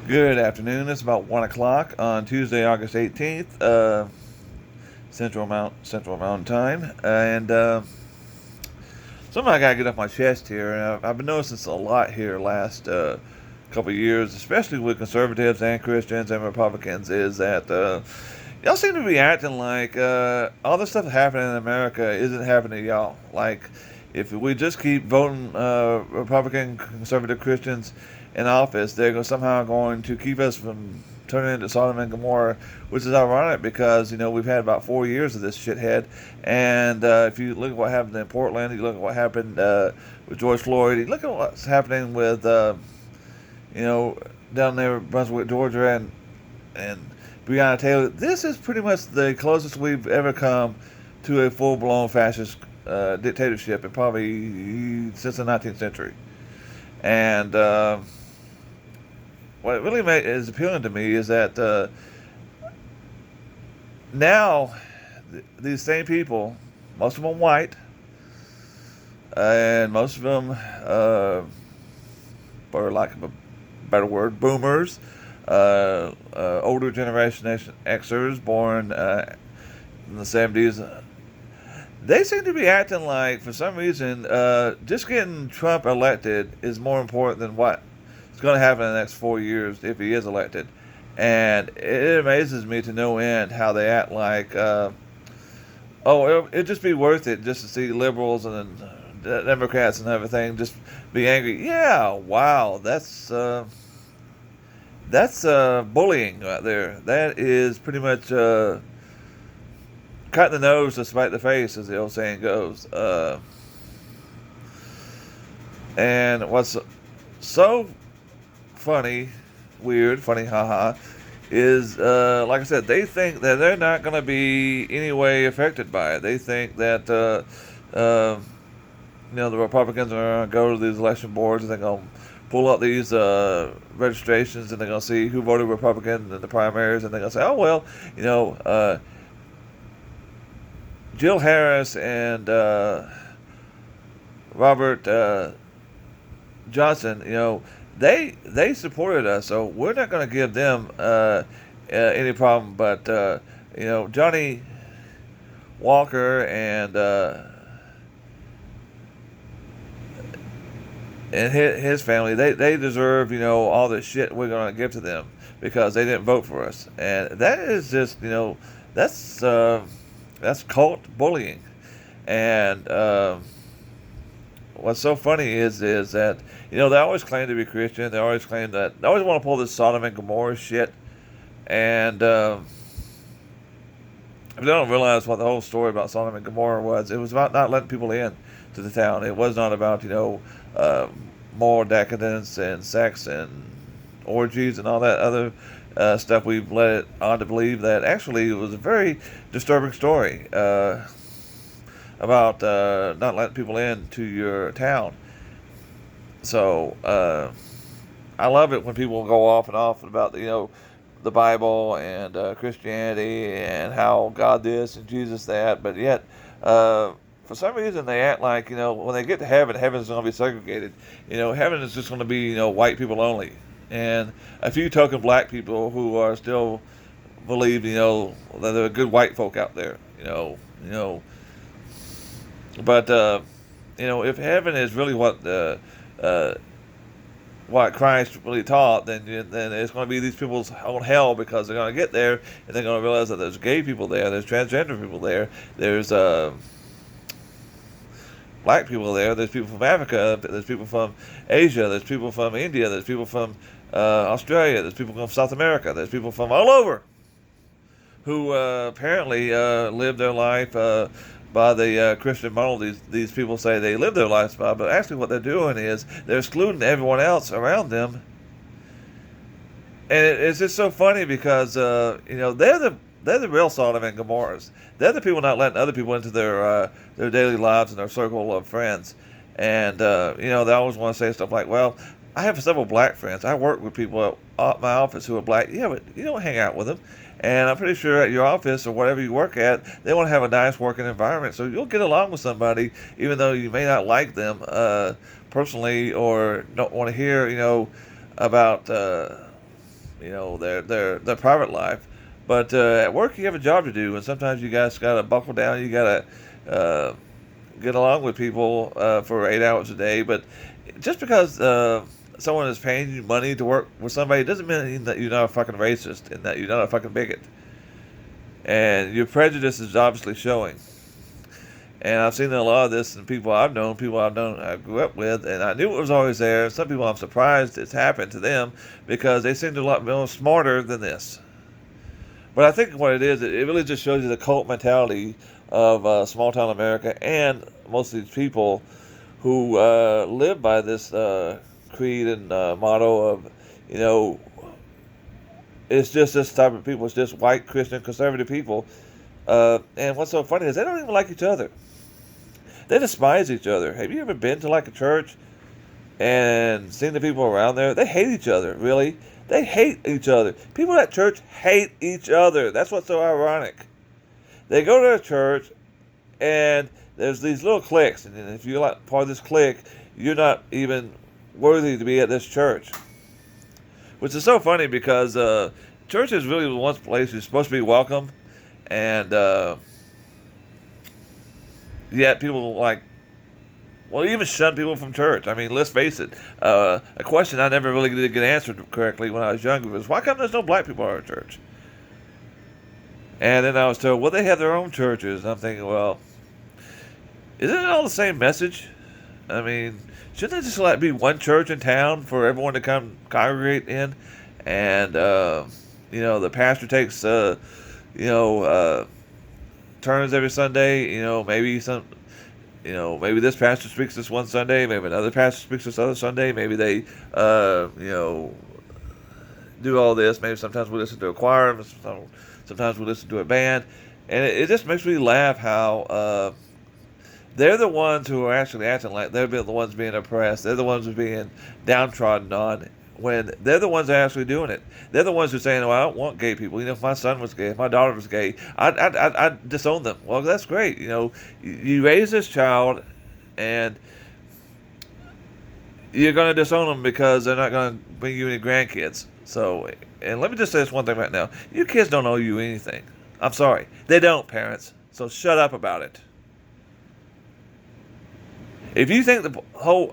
Good afternoon. It's about 1 o'clock on Tuesday, August 18th, Central Mountain Time. And something I got to get off my chest here. And I've been noticing this a lot here last couple of years, especially with conservatives and Christians and Republicans, is that y'all seem to be acting like all this stuff happening in America isn't happening to y'all. Like, if we just keep voting Republican, conservative Christians in office, they're somehow going to keep us from turning into Sodom and Gomorrah, which is ironic because, we've had about 4 years of this shithead. And if you look at what happened in Portland, you look at what happened with George Floyd, you look at what's happening with, down there in Brunswick, Georgia, and Breonna Taylor. This is pretty much the closest we've ever come to a full-blown fascist dictatorship, and probably since the 19th century. And what really is appealing to me is that now these same people, most of them white, and most of them, for lack of a better word, boomers, older generation Xers born in the 70s, they seem to be acting like, for some reason, just getting Trump elected is more important than what is going to happen in the next 4 years if he is elected. And it amazes me to no end how they act like, it'd just be worth it just to see liberals and Democrats and everything just be angry. Yeah, wow, that's bullying right there. That is pretty much cut the nose to spite the face, as the old saying goes. And what's so funny, weird, funny, haha, is, like I said, they think that they're not going to be any way affected by it. They think that, the Republicans are going to go to these election boards and they're going to pull up these registrations and they're going to see who voted Republican in the primaries, and they're going to say, oh, well, Jill Harris and Robert Johnson, they supported us, so we're not going to give them any problem. But Johnny Walker and his family, they deserve all the shit we're going to give to them because they didn't vote for us, and that is just that's cult bullying. And what's so funny is that they always claim to be Christian. They always claim that they always want to pull this Sodom and Gomorrah shit. And if they don't realize what the whole story about Sodom and Gomorrah was, it was about not letting people in to the town. It was not about moral decadence and sex and orgies and all that other stuff. We've led it on to believe that actually it was a very disturbing story about not letting people into your town. So I love it when people go off and off about the Bible and Christianity and how God this and Jesus that, but yet for some reason they act like when they get to heaven, heaven's going to be segregated. Heaven is just going to be white people only, and a few token black people who are still believe that there are good white folk out there. But if heaven is really what Christ really taught, then it's going to be these people's own hell, because they're going to get there and they're going to realize that there's gay people there, there's transgender people there, there's black people there, there's people from Africa, there's people from Asia, there's people from India, there's people from Australia, there's people from South America, there's people from all over who apparently live their life by the Christian model. These people say they live their lives by, but actually what they're doing is they're excluding everyone else around them. And it's just so funny because they're the real Sodom and Gomorrahs. They're the people not letting other people into their daily lives and their circle of friends. And they always want to say stuff like, well, I have several black friends. I work with people at my office who are black. Yeah, but you don't hang out with them. And I'm pretty sure at your office or whatever you work at, they want to have a nice working environment. So you'll get along with somebody, even though you may not like them personally, or don't want to hear, about their private life. But at work, you have a job to do, and sometimes you guys got to buckle down. You got to get along with people for 8 hours a day. But just because someone is paying you money to work with somebody doesn't mean that you're not a fucking racist and that you're not a fucking bigot. And your prejudice is obviously showing. And I've seen a lot of this in people I've known, I grew up with, and I knew it was always there. Some people I'm surprised it's happened to them because they seem to be a lot more smarter than this. But I think what it is, it really just shows you the cult mentality of small town America and most of these people who live by this creed and motto of, it's just this type of people. It's just white, Christian, conservative people. And what's so funny is they don't even like each other. They despise each other. Have you ever been to like a church and seen the people around there? They hate each other, really. They hate each other. People at church hate each other. That's what's so ironic. They go to a church and there's these little cliques. And if you're like part of this clique, you're not even worthy to be at this church. Which is so funny because church is really the one place you're supposed to be welcome. And yet people even shun people from church. I mean, let's face it. A question I never really did get answered correctly when I was younger was, why come there's no black people at our church? And then I was told, well, they have their own churches. And I'm thinking, well, isn't it all the same message? I mean, shouldn't it just be one church in town for everyone to come congregate in? And, the pastor takes, turns every Sunday. Maybe this pastor speaks this one Sunday, maybe another pastor speaks this other Sunday, maybe they, do all this. Maybe sometimes we listen to a choir, sometimes we listen to a band, and it just makes me laugh how they're the ones who are actually acting like they're the ones being oppressed. They're the ones who are being downtrodden on, when they're the ones that are actually doing it. They're the ones who are saying, well, I don't want gay people. If my son was gay, if my daughter was gay, I'd disown them. Well, that's great. You raise this child and you're going to disown them because they're not going to bring you any grandkids. So, and let me just say this one thing right now. Your kids don't owe you anything. I'm sorry. They don't, parents. So shut up about it. If you think the whole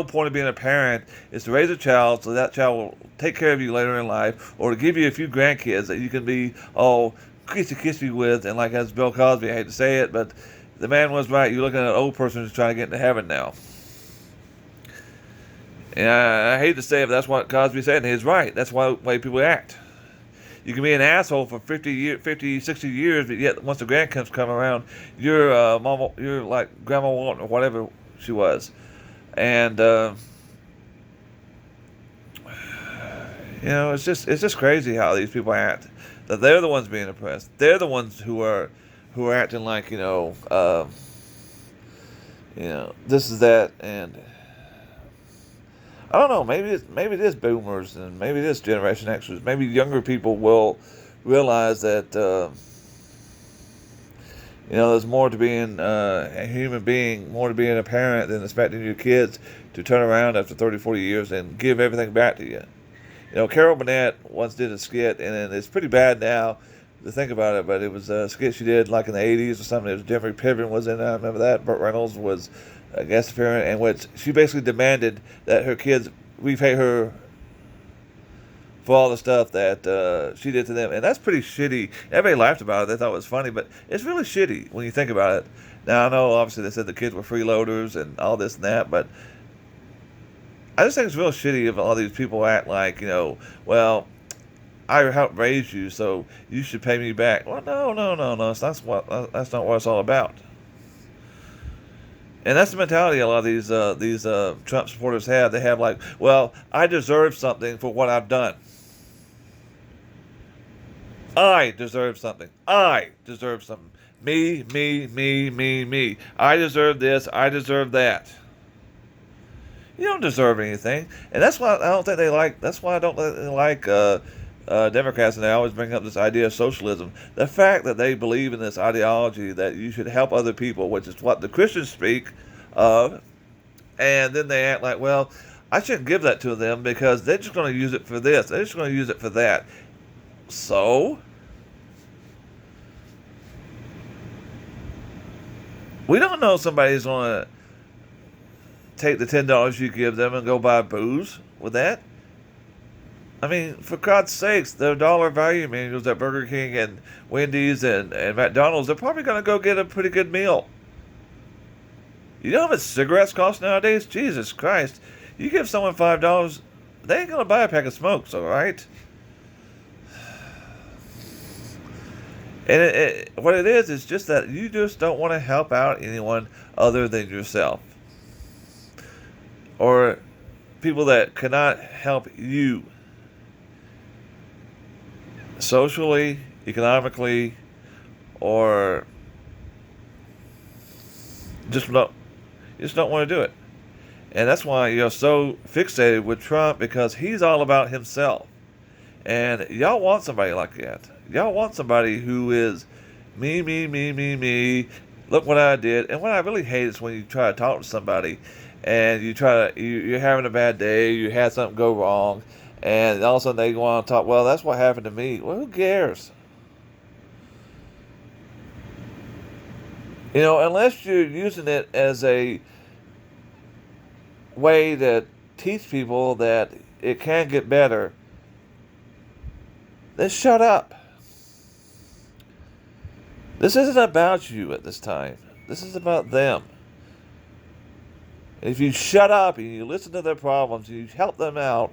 point of being a parent is to raise a child so that child will take care of you later in life, or to give you a few grandkids that you can be all kissy with, and like as Bill Cosby, I hate to say it, but the man was right. You're looking at an old person who's trying to get into heaven now. And I hate to say it, but that's what Cosby said, and he's right. That's why people act. You can be an asshole for 50, 60 years, but yet once the grandkids come around, you're mama, you're like Grandma Walton or whatever she was, and it's just crazy how these people act. That they're the ones being oppressed. They're the ones who are acting like this is that, and I don't know. Maybe it is boomers, and maybe it is Generation Xers. Maybe younger people will realize that there's more to being a human being, more to being a parent than expecting your kids to turn around after 30, 40 years and give everything back to you. Carol Burnett once did a skit, and it's pretty bad now to think about it, but it was a skit she did like in the 80s or something. It was Jeffrey Piven was in it. I remember that. Burt Reynolds was a guest appearance, in which she basically demanded that her kids repay her for all the stuff that she did to them. And that's pretty shitty. Everybody laughed about it. They thought it was funny, but it's really shitty when you think about it. Now, I know, obviously, they said the kids were freeloaders and all this and that, but I just think it's real shitty if all these people act like, well, I helped raise you, so you should pay me back. Well, no. That's not what it's all about. And that's the mentality a lot of these Trump supporters have. They have like, well, I deserve something for what I've done. I deserve something. I deserve something. Me. I deserve this. I deserve that. You don't deserve anything. And that's why I don't think they like, that's why I don't think they like Democrats, and they always bring up this idea of socialism. The fact that they believe in this ideology that you should help other people, which is what the Christians speak of, and then they act like, well, I shouldn't give that to them because they're just going to use it for this. They're just going to use it for that. So, we don't know somebody's going to take the $10 you give them and go buy booze with that. I mean, for God's sakes, the dollar value menus at Burger King and Wendy's and McDonald's, they're probably going to go get a pretty good meal. You know how much cigarettes cost nowadays? Jesus Christ. You give someone $5, they ain't going to buy a pack of smokes, all right? And what it is just that you just don't want to help out anyone other than yourself. Or people that cannot help you. Socially, economically, or you just don't want to do it. And that's why you're so fixated with Trump, because he's all about himself. And y'all want somebody like that. Y'all want somebody who is me, me, me, me, me. Look what I did. And what I really hate is when you try to talk to somebody and you're having a bad day, you had something go wrong, and all of a sudden they want to talk, well, that's what happened to me. Well, who cares? You know, unless you're using it as a way to teach people that it can get better, then shut up. This isn't about you at this time. This is about them. If you shut up and you listen to their problems and you help them out,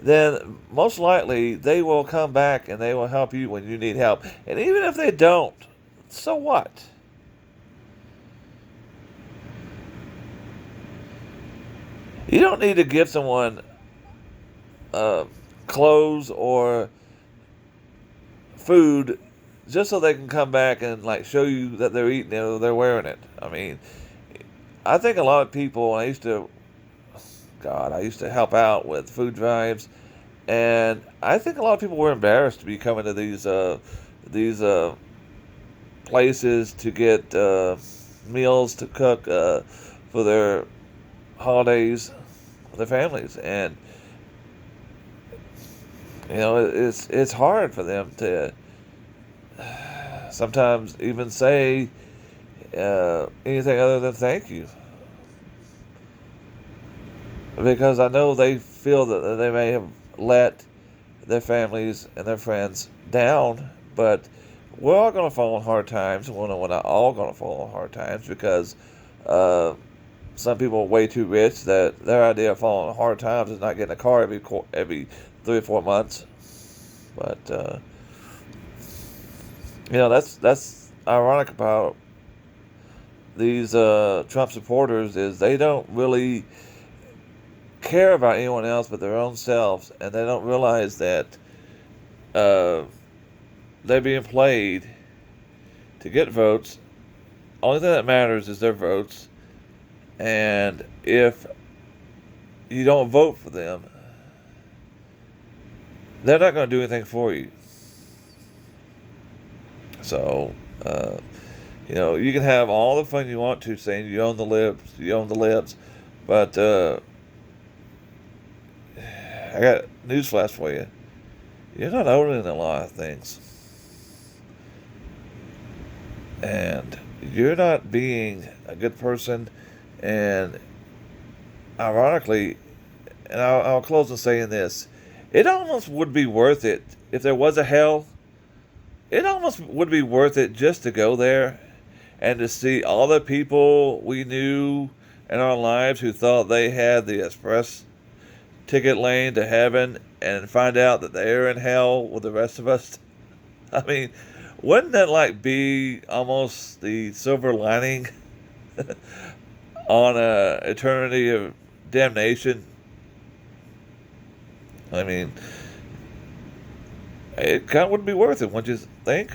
then most likely they will come back and they will help you when you need help. And even if they don't, so what? You don't need to give someone clothes or food just so they can come back and like show you that they're eating it or they're wearing it. I mean, I think a lot of people, I used to help out with food drives, and I think a lot of people were embarrassed to be coming to these places to get meals to cook for their holidays with their families. And you know, it's hard for them to sometimes even say anything other than thank you, because I know they feel that they may have let their families and their friends down. But we're all going to fall in hard times. Well, no, we're not all going to fall in hard times, because some people are way too rich that their idea of falling in hard times is not getting a car every 3 or 4 months. But you know, that's ironic about these Trump supporters, is they don't really care about anyone else but their own selves, and they don't realize that they're being played to get votes. Only thing that matters is their votes, and if you don't vote for them, they're not going to do anything for you. So, you know, you can have all the fun you want to saying you own the libs, but I got newsflash for you. You're not owning a lot of things. And you're not being a good person. And ironically, and I'll close in saying this, it almost would be worth it if there was a hell. It almost would be worth it just to go there and to see all the people we knew in our lives who thought they had the express ticket lane to heaven, and find out that they're in hell with the rest of us. I mean, wouldn't that like be almost the silver lining on a eternity of damnation? I mean, it kind of wouldn't be worth it, wouldn't you think?